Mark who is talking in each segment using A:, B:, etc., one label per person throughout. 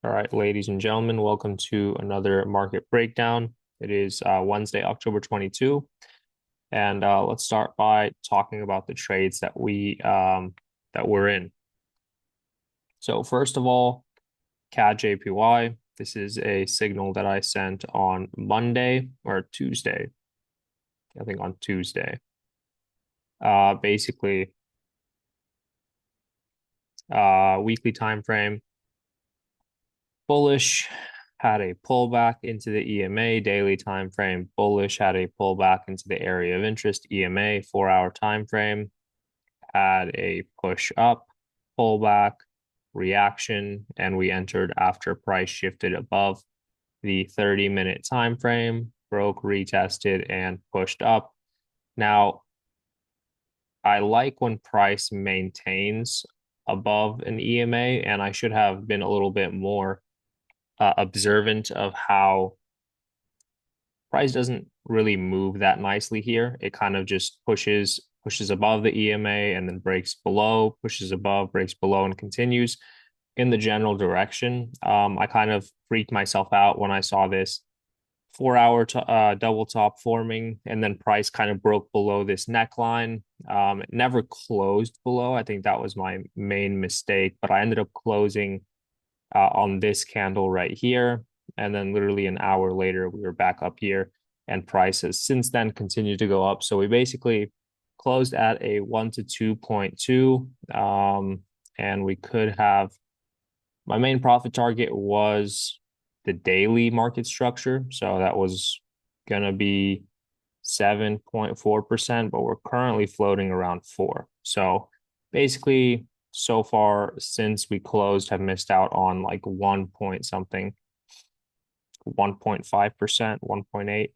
A: All right, ladies and gentlemen, welcome to another market breakdown. It is Wednesday, October 22, and let's start by talking about the trades that we're in. So first of all, CAD JPY. This is a signal that I sent on Monday or Tuesday. I think on Tuesday. Basically, weekly time frame bullish, had a pullback into the EMA. Daily time frame bullish, had a pullback into the area of interest. EMA 4-hour time frame had a push up, pullback, reaction, and we entered after price shifted above the 30-minute time frame, broke, retested, and pushed up. Now, I like when price maintains above an EMA, and I should have been a little bit more observant of how price doesn't really move that nicely here. It kind of just pushes above the EMA and then breaks below, pushes above, breaks below, and continues in the general direction. I kind of freaked myself out when I saw this 4-hour double top forming, and then price kind of broke below this neckline. It never closed below. I think that was my main mistake, but I ended up closing on this candle right here. And then literally an hour later, we were back up here, and price has since then continued to go up. So we basically closed at a 1 to 2.2. And we could have, my main profit target was the daily market structure. So that was going to be 7.4%, but we're currently floating around 4. So basically, so far since we closed, have missed out on like 1 point something, 1.5%, 1.8.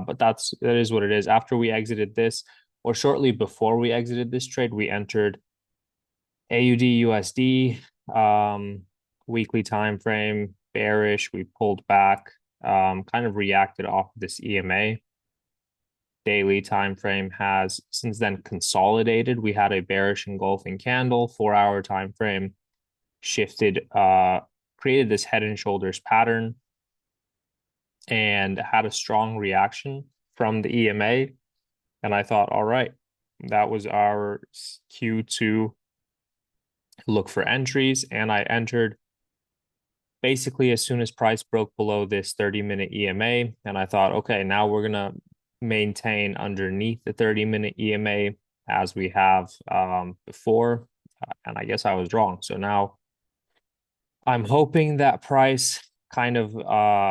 A: But that is what it is. After we exited this, or shortly before we exited this trade, we entered AUD USD, weekly time frame, bearish. We pulled back, kind of reacted off this EMA. Daily time frame has since then consolidated. We had a bearish engulfing candle, 4-hour time frame shifted, created this head and shoulders pattern and had a strong reaction from the EMA. And I thought, all right, that was our cue to look for entries. And I entered basically as soon as price broke below this 30-minute EMA. And I thought, okay, now we're going to maintain underneath the 30-minute EMA as we have before. And I guess I was wrong. So now I'm hoping that price kind of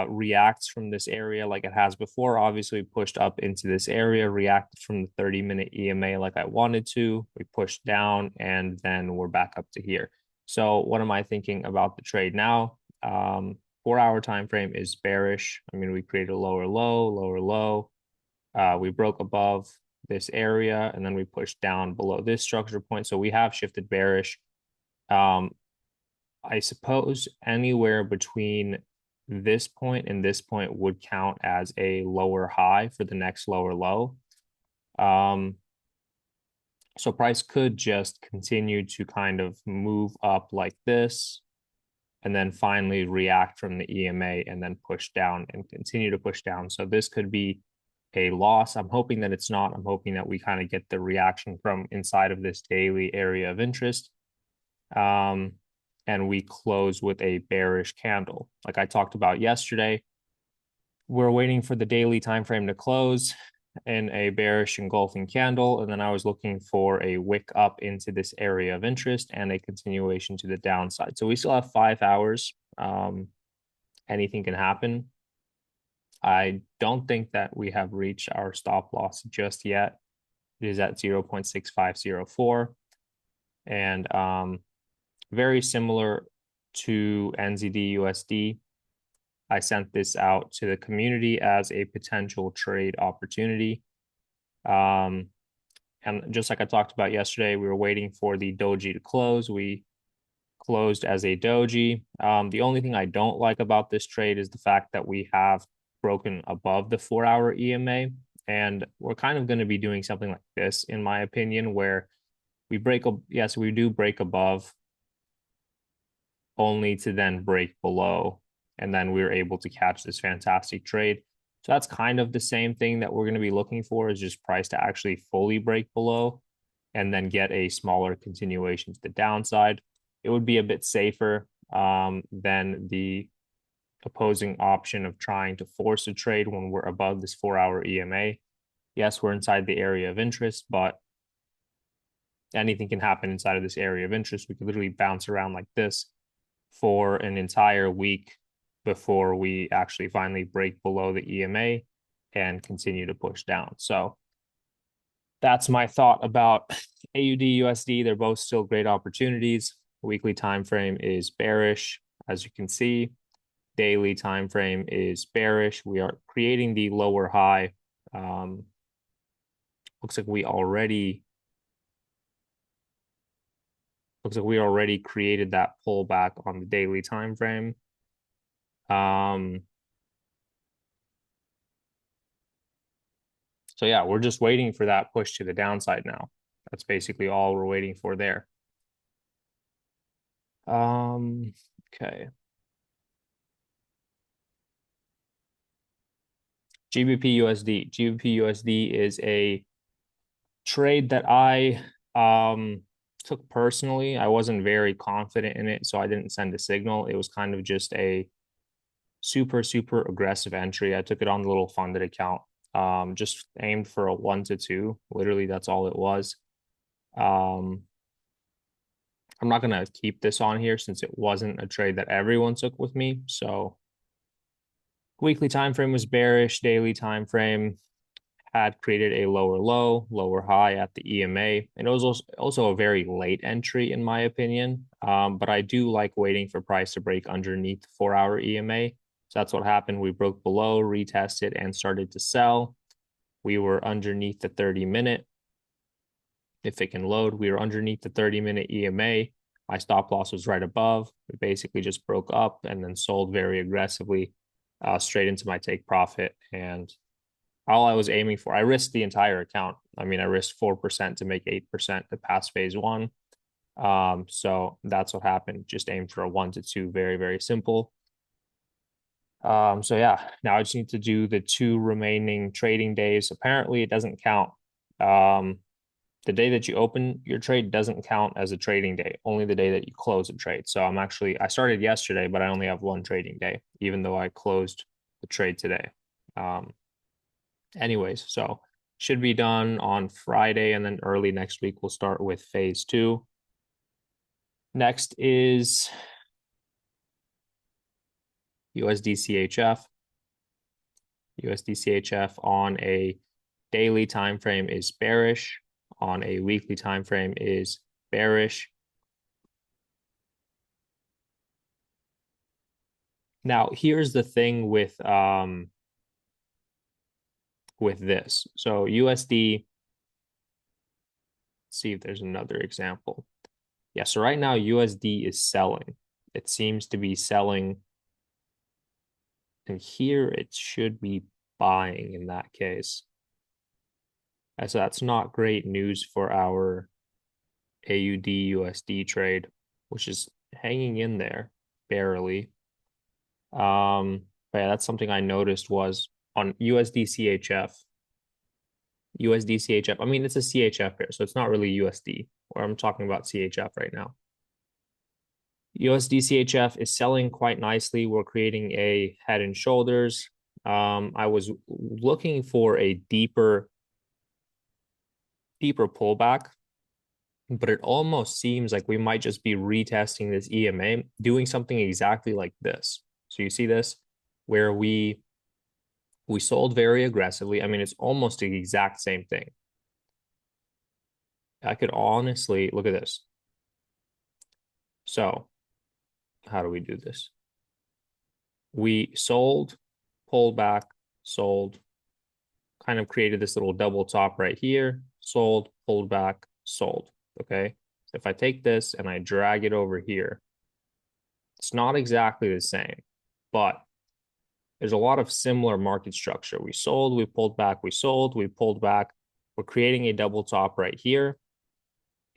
A: reacts from this area like it has before. Obviously, pushed up into this area, reacted from the 30-minute EMA like I wanted to. We pushed down, and then we're back up to here. So what am I thinking about the trade now? 4-hour time frame is bearish. I mean, we created a lower low, lower low. We broke above this area, and then we pushed down below this structure point. So we have shifted bearish. I suppose anywhere between this point and this point would count as a lower high for the next lower low. So price could just continue to kind of move up like this and then finally react from the EMA and then push down and continue to push down. So this could be a loss. I'm hoping that it's not. I'm hoping that we kind of get the reaction from inside of this daily area of interest. And we close with a bearish candle. Like I talked about yesterday, we're waiting for the daily time frame to close in a bearish engulfing candle, and then I was looking for a wick up into this area of interest and a continuation to the downside. So we still have 5 hours. Anything can happen. I don't think that we have reached our stop loss just yet. It is at 0.6504. And very similar to NZD USD. I sent this out to the community as a potential trade opportunity. And just like I talked about yesterday, we were waiting for the doji to close. We closed as a doji. The only thing I don't like about this trade is the fact that we have broken above the 4-hour EMA. And we're kind of going to be doing something like this, in my opinion, where we break, yes, we do break above only to then break below. And then we were able to catch this fantastic trade. So that's kind of the same thing that we're going to be looking for, is just price to actually fully break below and then get a smaller continuation to the downside. It would be a bit safer than the opposing option of trying to force a trade when we're above this 4-hour EMA. Yes, we're inside the area of interest, but anything can happen inside of this area of interest. We could literally bounce around like this for an entire week before we actually finally break below the EMA and continue to push down. So that's my thought about AUD USD. They're both still great opportunities. Weekly time frame is bearish, as you can see. Daily time frame is bearish. We are creating the lower high. Looks like we already created that pullback on the daily time frame. So yeah, we're just waiting for that push to the downside now. That's basically all we're waiting for there. Okay. GBP USD. GBP USD is a trade that I took personally. I wasn't very confident in it, so I didn't send a signal. It was kind of just a super aggressive entry. I took it on the little funded account. Just aimed for a 1 to 2. Literally, that's all it was. I'm not gonna keep this on here since it wasn't a trade that everyone took with me. So weekly time frame was bearish. Daily time frame had created a lower low, lower high at the EMA. And it was also a very late entry, in my opinion. But I do like waiting for price to break underneath the 4-hour EMA. So that's what happened. We broke below, retested, and started to sell. We were underneath the 30-minute. If it can load, we were underneath the 30-minute EMA. My stop loss was right above. We basically just broke up and then sold very aggressively straight into my take profit. And all I was aiming for, I risked the entire account. I mean, I risked 4% to make 8% to pass phase one. So that's what happened. Just aimed for a 1 to 2. Very simple. So yeah, now I just need to do the 2 remaining trading days. Apparently it doesn't count. The day that you open your trade doesn't count as a trading day, only the day that you close a trade. So I started yesterday, but I only have 1 trading day, even though I closed the trade today. Anyways, so should be done on Friday, and then early next week we'll start with phase 2. Next is USD CHF. USD CHF on a daily time frame is bearish. On a weekly time frame is bearish. Now, here's the thing with this. So USD, let's see if there's another example. Yeah, so right now USD is selling. It seems to be selling. And here it should be buying in that case. So that's not great news for our AUD USD trade, which is hanging in there barely. But yeah, that's something I noticed was on USD CHF. USD CHF. I mean, it's a CHF pair, so it's not really USD, or I'm talking about CHF right now. USD CHF is selling quite nicely. We're creating a head and shoulders. I was looking for a deeper pullback, but it almost seems like we might just be retesting this EMA, doing something exactly like this. So you see this, where we sold very aggressively. I mean, it's almost the exact same thing. I could honestly look at this. So how do we do this? We sold, pulled back, sold, kind of created this little double top right here, sold, pulled back, sold. Okay. So if I take this and I drag it over here, it's not exactly the same, but there's a lot of similar market structure. We sold, we pulled back, we sold, we pulled back. We're creating a double top right here.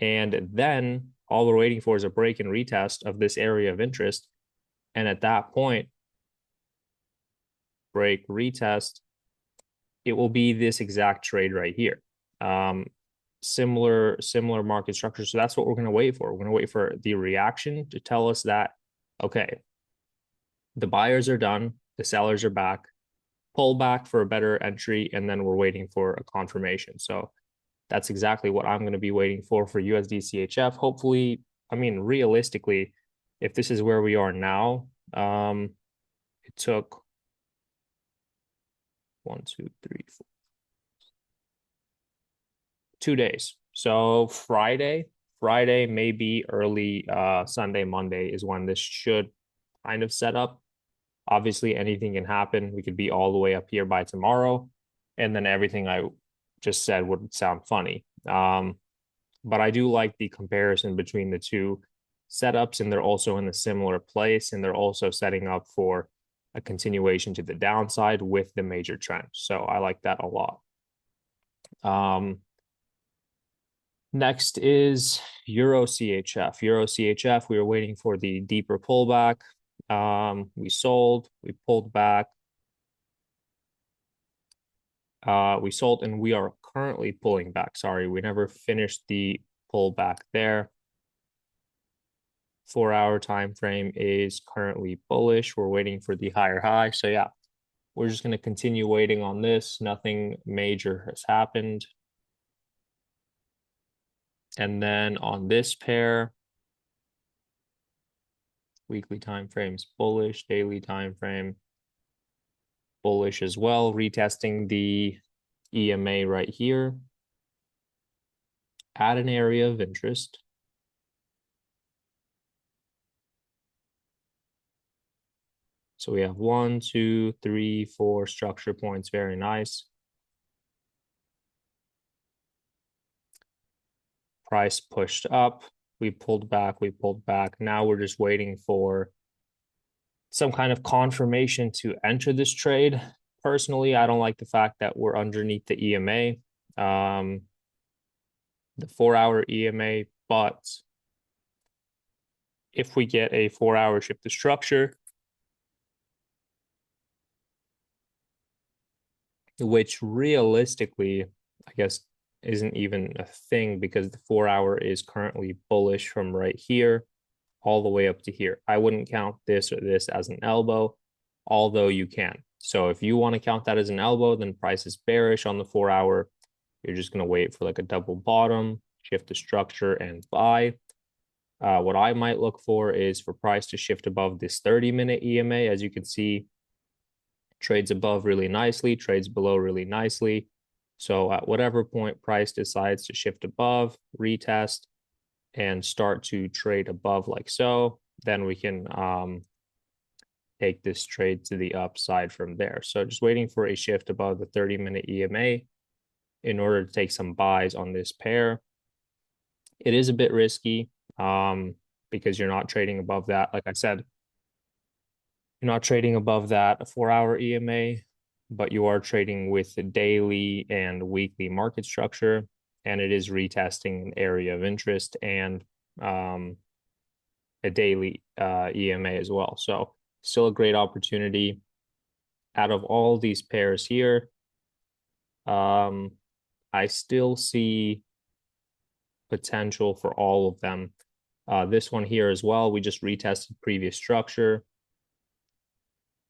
A: And then all we're waiting for is a break and retest of this area of interest. And at that point, break, retest, it will be this exact trade right here. Similar market structure. So that's what we're going to wait for. We're going to wait for the reaction to tell us that, okay, the buyers are done, the sellers are back, pull back for a better entry, and then we're waiting for a confirmation. So that's exactly what I'm going to be waiting for USD CHF. Hopefully, I mean, realistically, if this is where we are now, it took 1, 2, 3, 4, 2 days. So Friday, maybe early Sunday, Monday is when this should kind of set up. Obviously, anything can happen. We could be all the way up here by tomorrow, and then everything I just said would sound funny. But I do like the comparison between the two setups, and they're also in a similar place, and they're also setting up for a continuation to the downside with the major trend. So I like that a lot. Next is Euro CHF. Euro CHF, we were waiting for the deeper pullback. We sold, we pulled back. We sold, and we are currently pulling back. Sorry, we never finished the pullback there. 4-hour time frame is currently bullish. We're waiting for the higher high. So yeah, we're just going to continue waiting on this. Nothing major has happened. And then on this pair, weekly time frames bullish, daily time frame bullish as well, retesting the EMA right here at an area of interest. So we have 1, 2, 3, 4 structure points. Very nice. Price pushed up. We pulled back. We pulled back. Now we're just waiting for some kind of confirmation to enter this trade. Personally, I don't like the fact that we're underneath the EMA, the 4-hour EMA, but if we get a 4-hour shift to structure, which realistically, I guess, isn't even a thing because the 4-hour is currently bullish from right here all the way up to here. I wouldn't count this or this as an elbow, although you can. So if you want to count that as an elbow, then price is bearish on the 4-hour. You're just going to wait for like a double bottom, shift to structure, and buy. What I might look for is for price to shift above this 30-minute EMA. As you can see, trades above really nicely, trades below really nicely. So at whatever point price decides to shift above, retest, and start to trade above like so, then we can take this trade to the upside from there. So just waiting for a shift above the 30-minute EMA in order to take some buys on this pair. It is a bit risky because you're not trading above that. Like I said, you're not trading above that 4-hour EMA, but you are trading with the daily and weekly market structure, and it is retesting an area of interest and a daily EMA as well. So still a great opportunity. Out of all these pairs here, I still see potential for all of them. This one here as well, we just retested previous structure,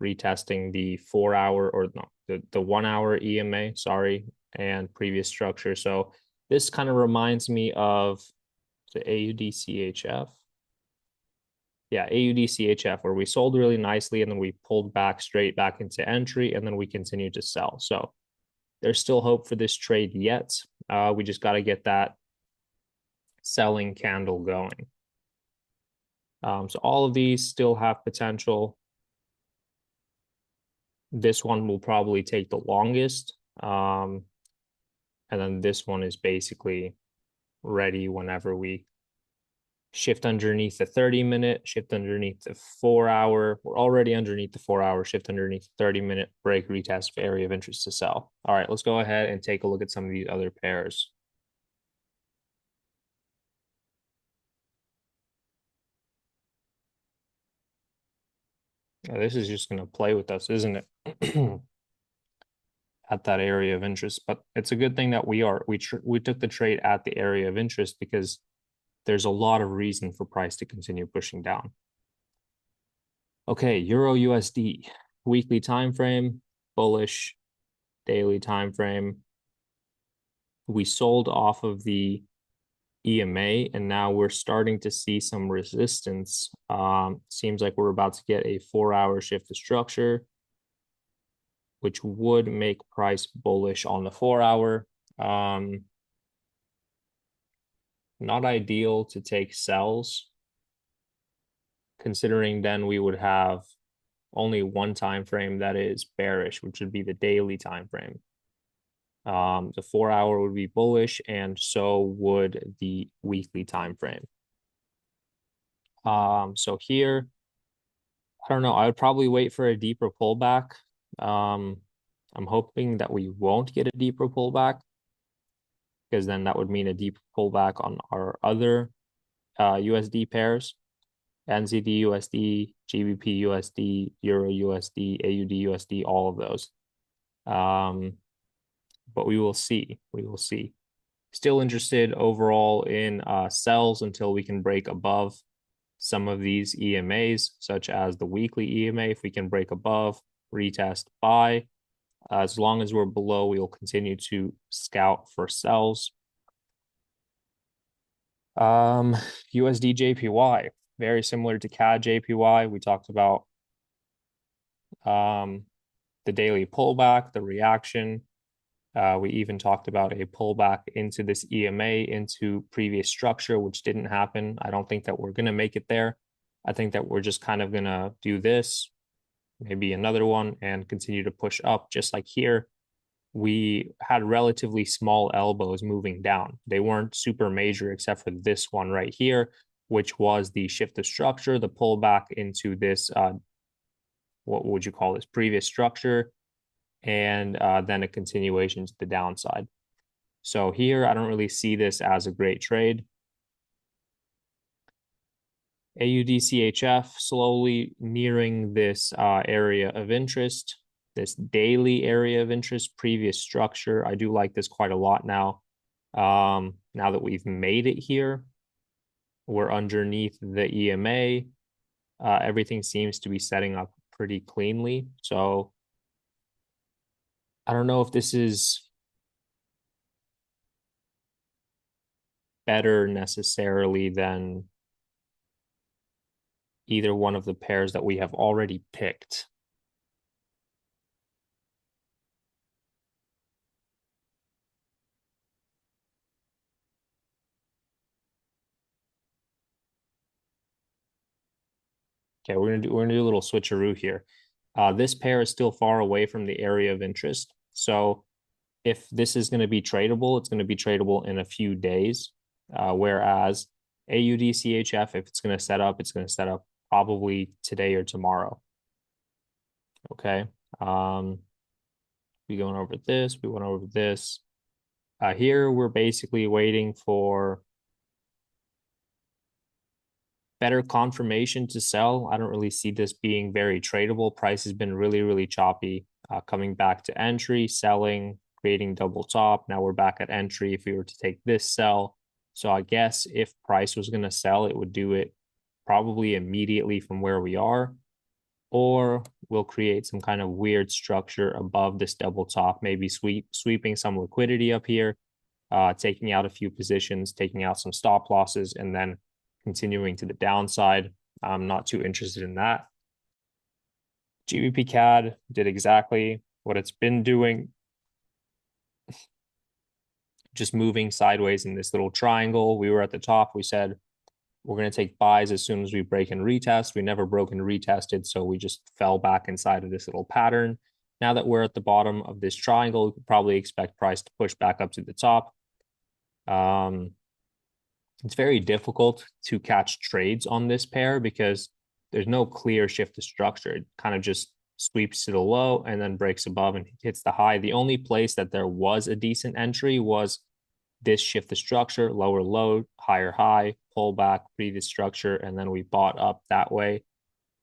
A: retesting the 4-hour or no, the 1-hour EMA, sorry, and previous structure. So this kind of reminds me of the AUD-CHF. Yeah, AUD-CHF, where we sold really nicely and then we pulled back straight back into entry and then we continued to sell. So there's still hope for this trade yet. We just got to get that selling candle going. So all of these still have potential. This one will probably take the longest. And then this one is basically ready whenever we shift underneath the 30-minute, shift underneath the 4-hour. We're already underneath the 4-hour, shift underneath the 30-minute, break, retest, area of interest to sell. All right, let's go ahead and take a look at some of these other pairs. This is just going to play with us, isn't it? At that area of interest, but it's a good thing that we took the trade at the area of interest because there's a lot of reason for price to continue pushing down. Okay, Euro USD, weekly time frame, bullish, daily time frame. We sold off of the EMA, and now we're starting to see some resistance. Seems like we're about to get a 4-hour shift of structure, which would make price bullish on the 4-hour. Not ideal to take sells, considering then we would have only one time frame that is bearish, which would be the daily time frame. The 4-hour would be bullish, and so would the weekly time frame. So here, I don't know. I would probably wait for a deeper pullback. I'm hoping that we won't get a deeper pullback, because then that would mean a deep pullback on our other USD pairs, NZD USD, GBP USD, Euro USD, AUD USD, all of those. But we will see. We will see. Still interested overall in sells until we can break above some of these EMAs, such as the weekly EMA. If we can break above, retest, buy. As long as we're below, we'll continue to scout for sells. USD JPY, very similar to CAD JPY. We talked about the daily pullback, the reaction. We even talked about a pullback into this EMA, into previous structure, which didn't happen. I don't think that we're going to make it there. I think that we're just kind of going to do this, maybe another one, and continue to push up. Just like here, we had relatively small elbows moving down. They weren't super major except for this one right here, which was the shift of structure, the pullback into this, what would you call this, previous structure, and then a continuation to the downside. So here, I don't really see this as a great trade. AUD-CHF slowly nearing this area of interest, this daily area of interest, previous structure. I do like this quite a lot now. Now that we've made it here, we're underneath the EMA. Everything seems to be setting up pretty cleanly. So I don't know if this is better necessarily than either one of the pairs that we have already picked. Okay, we're gonna do a little switcheroo here. This pair is still far away from the area of interest. So if this is going to be tradable, it's going to be tradable in a few days. Whereas AUD-CHF, if it's going to set up, it's going to set up probably today or tomorrow. Okay. We going over this, we went over this. Here we're basically waiting for better confirmation to sell. I don't really see this being very tradable. Price has been really, really choppy. Coming back to entry, selling, creating double top. Now we're back at entry. If we were to take this sell, so I guess if price was going to sell, it would do it probably immediately from where we are, or we'll create some kind of weird structure above this double top, maybe sweeping some liquidity up here, taking out a few positions, taking out some stop losses, and then continuing to the downside. I'm not too interested in that. GBP CAD did exactly what it's been doing, just moving sideways in this little triangle. We were at the top. We said we're going to take buys as soon as we break and retest. We never broke and retested, so we just fell back inside of this little pattern. Now that we're at the bottom of this triangle, you could probably expect price to push back up to the top. It's very difficult to catch trades on this pair because there's no clear shift to structure. It kind of just sweeps to the low and then breaks above and hits the high. The only place that there was a decent entry was this shift to structure, lower low, higher high, pull back, previous structure, and then we bought up that way.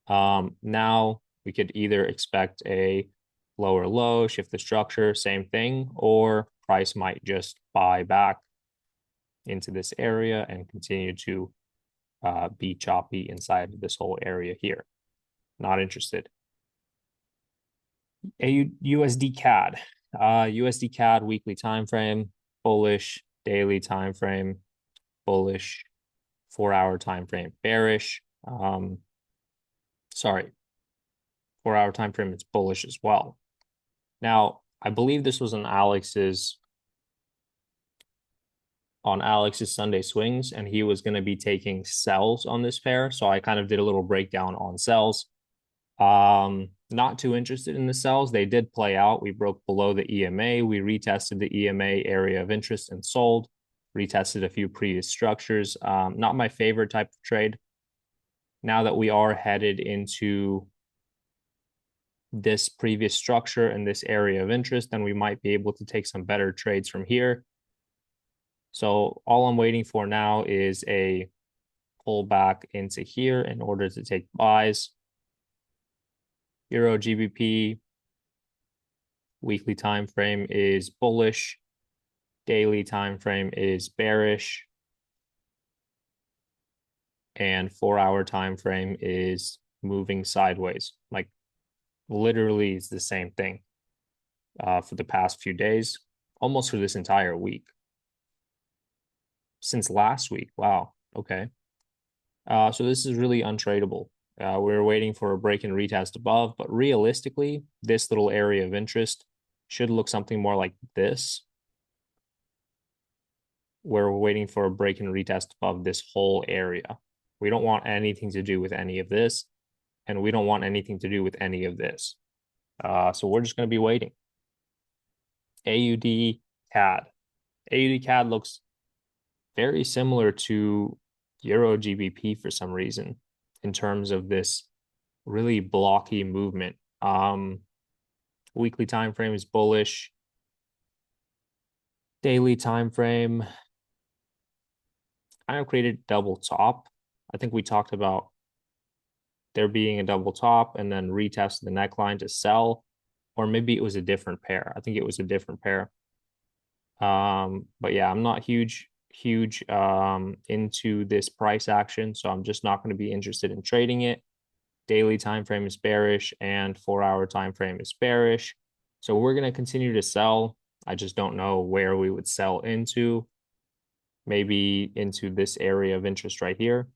A: Now We could either expect a lower low, shift the structure, same thing, or price might just buy back into this area and continue to be choppy inside of this whole area here. Not interested. USD CAD. USD CAD weekly time frame, bullish, daily time frame, bullish, 4-hour time frame, bearish. Sorry, 4-hour time frame, it's bullish as well. Now, I believe this was on Alex's Sunday swings, and he was going to be taking sells on this pair. So I kind of did a little breakdown on sells. Not too interested in the sells. They did play out. We broke below the EMA. We retested the EMA area of interest and sold. Retested a few previous structures. Not my favorite type of trade. Now that we are headed into this previous structure and this area of interest, then we might be able to take some better trades from here. So all I'm waiting for now is a pullback into here in order to take buys. Euro GBP weekly time frame is bullish. Daily time frame is bearish. And 4-hour time frame is moving sideways. Like literally it's the same thing for the past few days, almost for this entire week. Since last week. Wow. Okay. So this is really untradeable. We're waiting for a break and retest above, but realistically, this little area of interest should look something more like this, where we're waiting for a break and retest above this whole area. We don't want anything to do with any of this, and we don't want anything to do with any of this. So we're just going to be waiting. AUD CAD. AUD CAD looks very similar to Euro GBP for some reason in terms of this really blocky movement. Weekly time frame is bullish. Daily time frame kind of created double top. I think we talked about there being a double top and then retest the neckline to sell, or maybe it was a different pair. I think it was a different pair. But yeah, I'm not huge into this price action, so I'm just not going to be interested in trading it. Daily time frame is bearish and 4-hour time frame is bearish. So we're going to continue to sell. I just don't know where we would sell into. Maybe into this area of interest right here.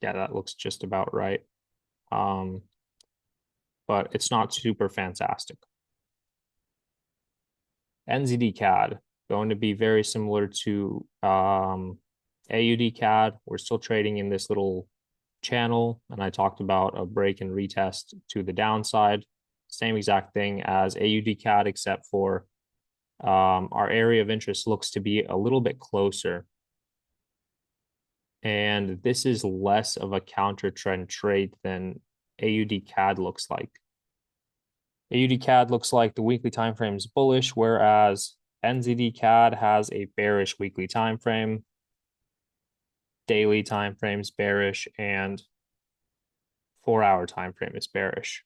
A: Yeah, that looks just about right. But it's not super fantastic. NZD CAD going to be very similar to AUD CAD. We're still trading in this little channel, and I talked about a break and retest to the downside. Same exact thing as AUD CAD, except for our area of interest looks to be a little bit closer. And this is less of a counter trend trade than AUD CAD looks like. AUD CAD looks like the weekly time frame is bullish, whereas NZD CAD has a bearish weekly time frame. Daily time frame is bearish, and 4-hour time frame is bearish.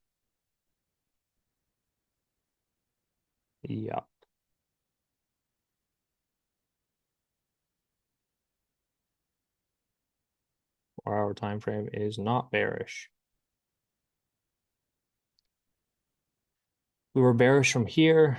A: Yep. Four-hour time frame is not bearish. We were bearish from here.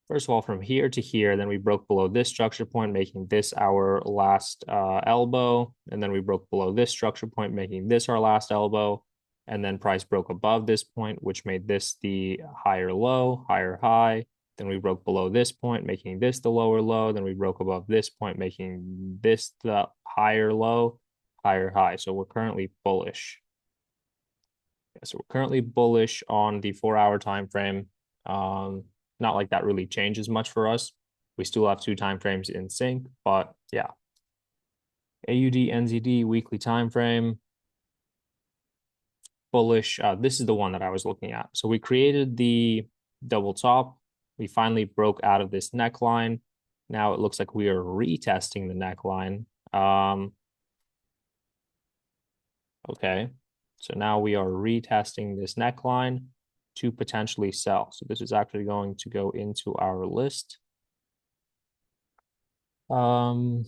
A: First of all, from here to here, then we broke below this structure point, making this our last elbow. And then we broke below this structure point, making this our last elbow. And then price broke above this point, which made this the higher low, higher high. Then we broke below this point, making this the lower low. Then we broke above this point, making this the higher low, higher high. So we're currently bullish. So we're currently bullish on the 4-hour time frame. Not like that really changes much for us. We still have 2 time frames in sync, but yeah. AUD NZD weekly time frame, bullish. This is the one that I was looking at. So we created the double top. We finally broke out of this neckline. Now it looks like we are retesting the neckline. Okay, so now we are retesting this neckline to potentially sell. So this is actually going to go into our list. Still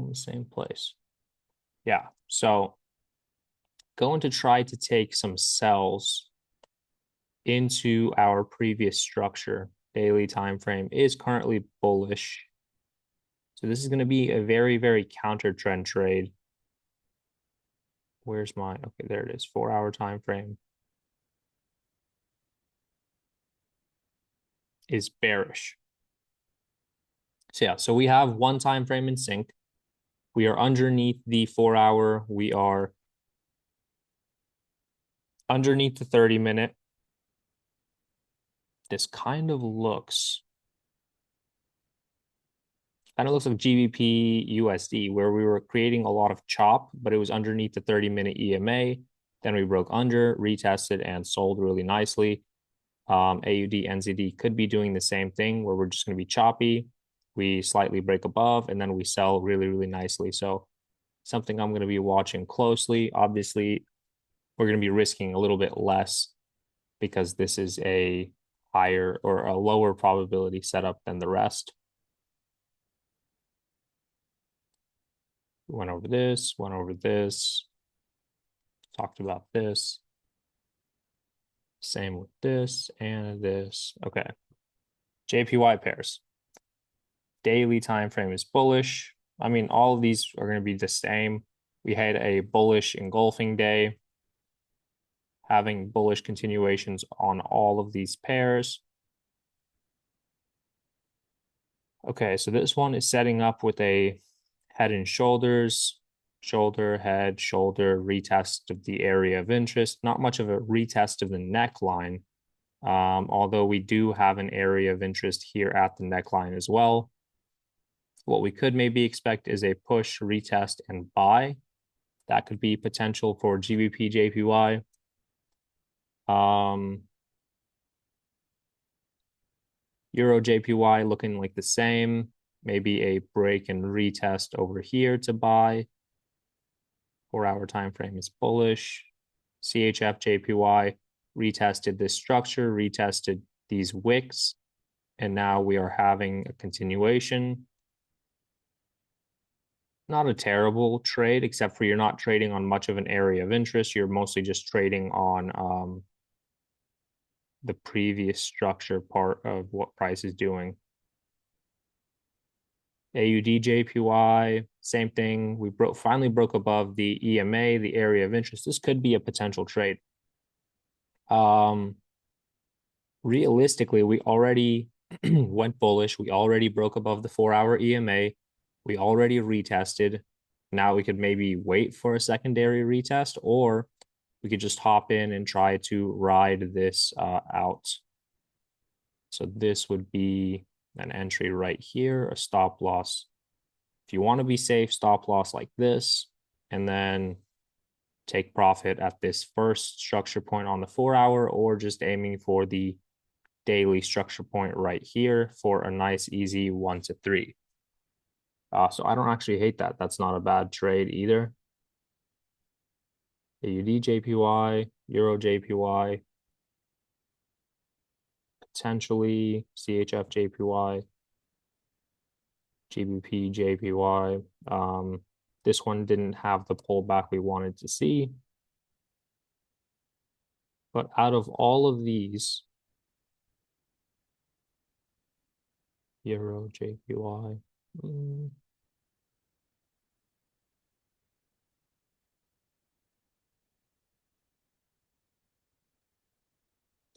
A: in the same place. Yeah, so going to try to take some sells into our previous structure. Daily time frame is currently bullish. So this is going to be a very, very counter trend trade. Where's my, okay, there it is, 4-hour time frame is bearish. So yeah, so we have one time frame in sync. We are underneath the 4-hour. We are underneath the 30-minute. This kind of looks like GBP USD, where we were creating a lot of chop, but it was underneath the 30-minute EMA. Then we broke under, retested, and sold really nicely. AUD, NZD could be doing the same thing, where we're just going to be choppy. We slightly break above, and then we sell really, really nicely. So something I'm going to be watching closely. Obviously, we're going to be risking a little bit less because this is a higher or a lower probability setup than the rest. Went over this, talked about this. Same with this and this. Okay. JPY pairs. Daily time frame is bullish. I mean, all of these are going to be the same. We had a bullish engulfing day, having bullish continuations on all of these pairs. Okay, so this one is setting up with a head and shoulders, shoulder, head, shoulder, retest of the area of interest. Not much of a retest of the neckline, although we do have an area of interest here at the neckline as well. What we could maybe expect is a push, retest, and buy. That could be potential for GBP, JPY. Euro, JPY looking like the same. Maybe a break and retest over here to buy. 4-hour time frame is bullish. CHF, JPY retested this structure, retested these wicks, and now we are having a continuation. Not a terrible trade, except for you're not trading on much of an area of interest. You're mostly just trading on the previous structure part of what price is doing. AUD, JPY, same thing. We finally broke above the EMA, the area of interest. This could be a potential trade. Realistically, we already went bullish. We already broke above the 4-hour EMA. We already retested. Now we could maybe wait for a secondary retest, or we could just hop in and try to ride this out. So this would be an entry right here, a stop loss. If you want to be safe, stop loss like this, and then take profit at this first structure point on the 4-hour, or just aiming for the daily structure point right here for a nice, easy 1 to 3. So I don't actually hate that. That's not a bad trade either. AUD JPY, Euro JPY, potentially CHF JPY, GBP JPY. This one didn't have the pullback we wanted to see. But out of all of these, Euro JPY,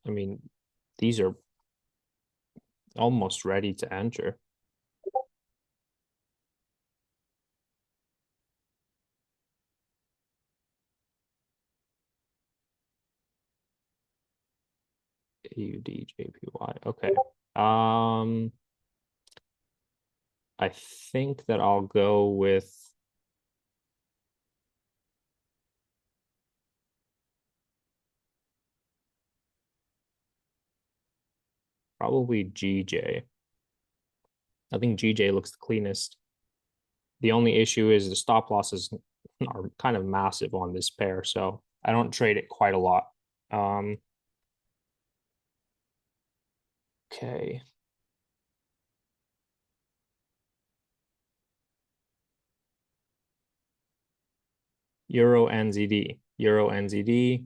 A: I mean, these are almost ready to enter. AUD JPY. Okay. I think that I'll go with probably GJ. I think GJ looks the cleanest. The only issue is the stop losses are kind of massive on this pair, so I don't trade it quite a lot. Okay. Euro NZD. Euro NZD.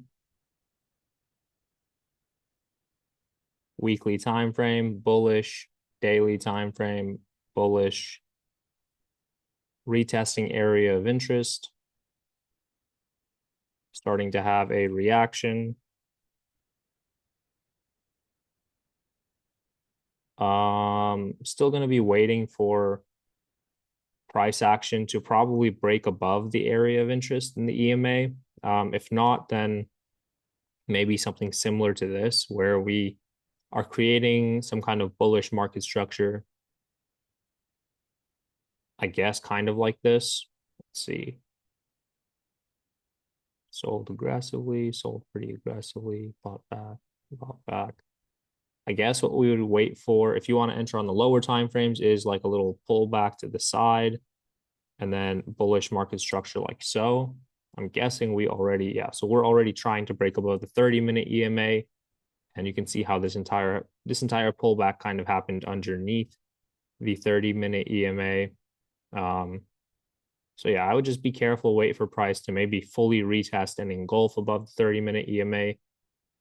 A: Weekly time frame, bullish. Daily time frame, bullish. Retesting area of interest. Starting to have a reaction. Still going to be waiting for price action to probably break above the area of interest in the EMA. If not, then maybe something similar to this, where we are creating some kind of bullish market structure. I guess kind of like this. Let's see. Sold aggressively, sold pretty aggressively, bought back, bought back. I guess what we would wait for if you want to enter on the lower time frames is like a little pullback to the side and then bullish market structure like so. I'm guessing we already, yeah, so we're already trying to break above the 30-minute EMA, and you can see how this entire pullback kind of happened underneath the 30-minute EMA. So yeah, I would just be careful, wait for price to maybe fully retest and engulf above the 30-minute EMA,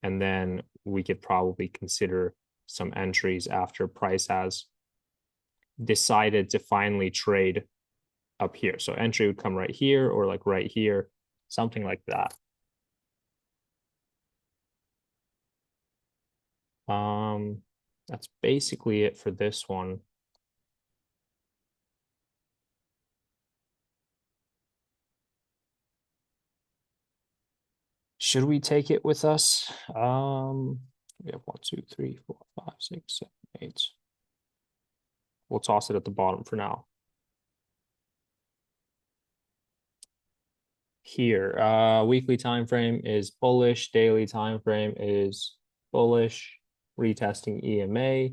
A: and then we could probably consider some entries after price has decided to finally trade up here. So entry would come right here or like right here, something like that. That's basically it for this one. Should we take it with us? We have 1, 2, 3, 4, 5, 6, 7, 8. We'll toss it at the bottom for now. Here, weekly time frame is bullish, daily time frame is bullish, retesting EMA.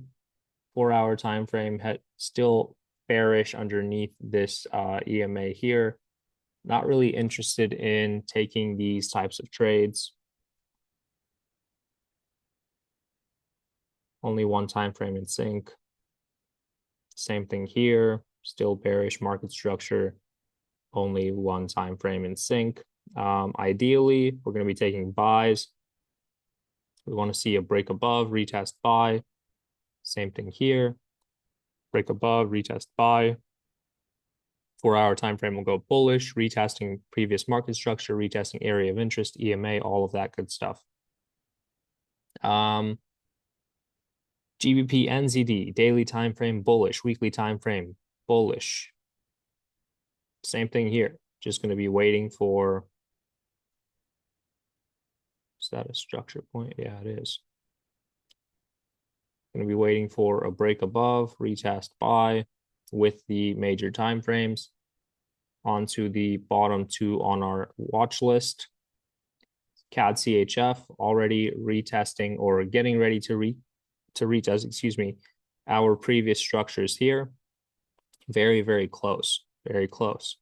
A: 4-hour time frame still bearish underneath this EMA here. Not really interested in taking these types of trades. Only one time frame in sync. Same thing here, still bearish market structure, only one time frame in sync. Ideally, we're going to be taking buys. We want to see a break above, retest buy. Same thing here. Break above, retest buy. 4-hour time frame will go bullish, retesting previous market structure, retesting area of interest, EMA, all of that good stuff. GBP NZD, daily time frame bullish, weekly time frame bullish. Same thing here. Just going to be waiting for, is that a structure point? Yeah, it is. Going to be waiting for a break above, retest buy with the major time frames onto the bottom two on our watch list. CAD CHF already retesting or getting ready to retest, excuse me, our previous structures here. Very, very close, very close.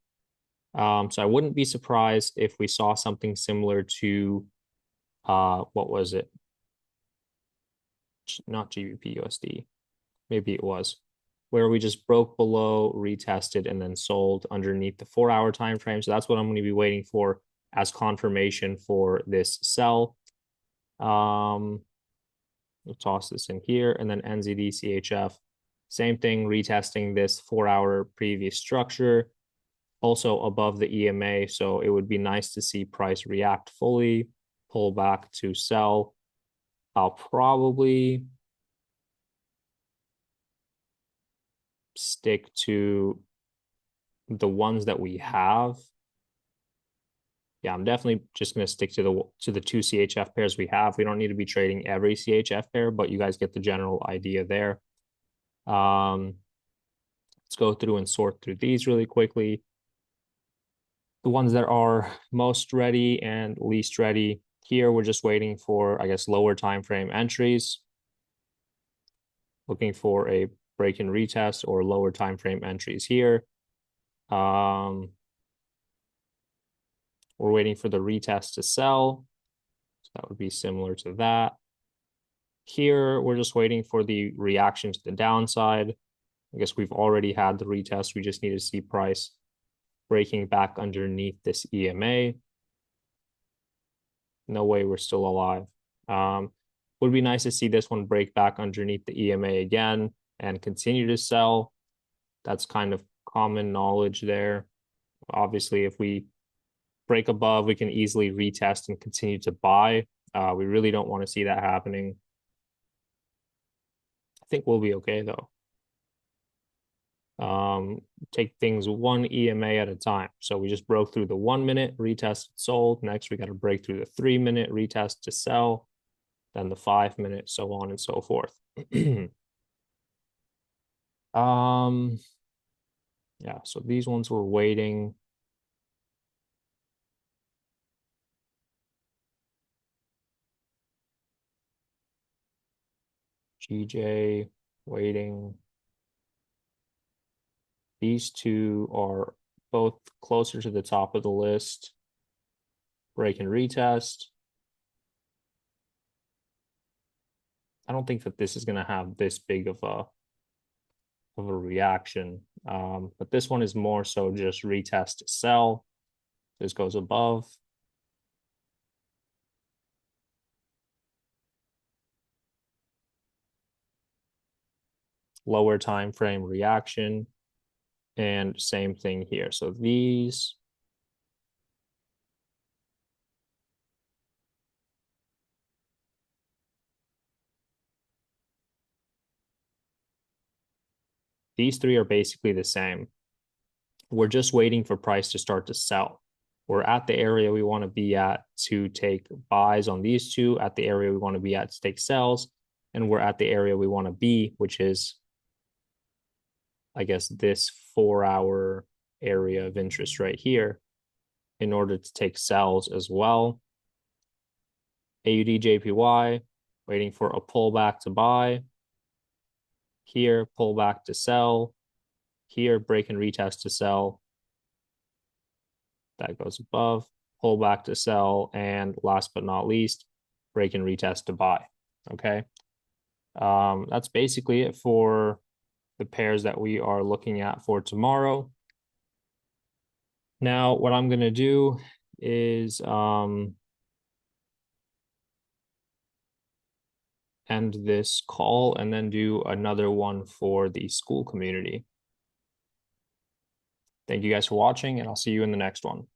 A: So I wouldn't be surprised if we saw something similar to, what was it? Not GBP USD. Maybe it was, where we just broke below, retested, and then sold underneath the 4-hour time frame. So that's what I'm going to be waiting for as confirmation for this sell. We'll toss this in here, and then NZD CHF. Same thing, retesting this 4-hour previous structure, also above the EMA. So it would be nice to see price react fully, pull back to sell. I'll probably stick to the ones that we have. Yeah, I'm definitely just going to stick to the two CHF pairs we have. We don't need to be trading every CHF pair, but you guys get the general idea there. Let's go through and sort through these really quickly. The ones that are most ready and least ready. Here, we're just waiting for, I guess, lower time frame entries. Looking for a break and retest or lower time frame entries here. We're waiting for the retest to sell. So that would be similar to that. Here, we're just waiting for the reaction to the downside. I guess we've already had the retest. We just need to see price breaking back underneath this EMA. No way we're still alive. Would be nice to see this one break back underneath the EMA again and continue to sell. That's kind of common knowledge there. Obviously, if we break above, we can easily retest and continue to buy. We really don't want to see that happening. I think we'll be okay though. Take things one EMA at a time. So we just broke through the 1 minute, retest, sold. Next, we got to break through the 3 minute, retest to sell, then the 5 minute, so on and so forth. Yeah, so these ones were waiting. GJ waiting. These two are both closer to the top of the list. Break and retest. I don't think that this is going to have this big of a reaction. But this one is more so just retest to sell. This goes above. Lower time frame reaction. And same thing here. So these three are basically the same. We're just waiting for price to start to sell. We're at the area we want to be at to take buys on these two, at the area we want to be at to take sells, and we're at the area we want to be, which is, I guess, this 4-hour area of interest right here in order to take sells as well. AUD JPY, waiting for a pullback to buy. Here, pullback to sell. Here, break and retest to sell. That goes above, pullback to sell, and last but not least, break and retest to buy. Okay. That's basically it for the pairs that we are looking at for tomorrow. Now, what I'm going to do is end this call and then do another one for the school community. Thank you guys for watching, and I'll see you in the next one.